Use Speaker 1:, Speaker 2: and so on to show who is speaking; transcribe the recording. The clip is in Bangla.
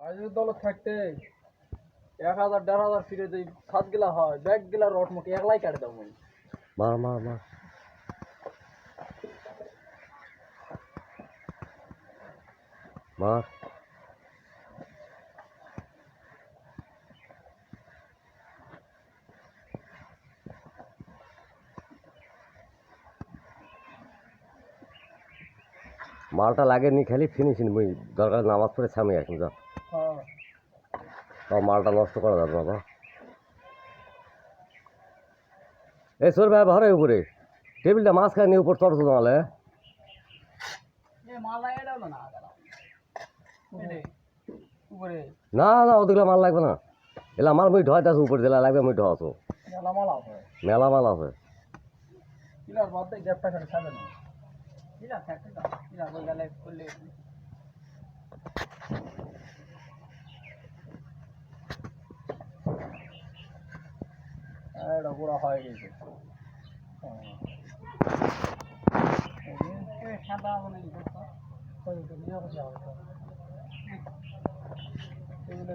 Speaker 1: আইজুর দল থাকতে 1000 1500 ফিরে যদি সাত গিলা হয় ব্যাগ গিলা রট মুখে একলাই কাটে দাও মই
Speaker 2: মার মার মার মার মালটা লাগেনি খালি ফিনিশিং মই দরকার নামাজ পড়ে ছামি আসুন যা
Speaker 1: হ্যাঁ
Speaker 2: তাও মালটা নষ্ট করা যাবে বাবা এই সর ভাই ভরে উপরে টেবিলটা মাঝখানে নিয়ে উপর চড়ছো নাহলে
Speaker 1: এ মাল লাগে দাও না এরে উপরে
Speaker 2: না না ওদিকে মাল লাগবে না এলা মাল মই ঢয় দাস উপরে দিলা লাগবে মই ঢাছো
Speaker 1: মেলা মাল আছে
Speaker 2: মেলা মাল আছে
Speaker 1: কিলার বাদে গ্যাপটা করে ছাড়বে না কিলা থাকতে দাও কিলা বই গেলে করলে এটা পুরো হয়ে গেছে সাদা মানে এগুলো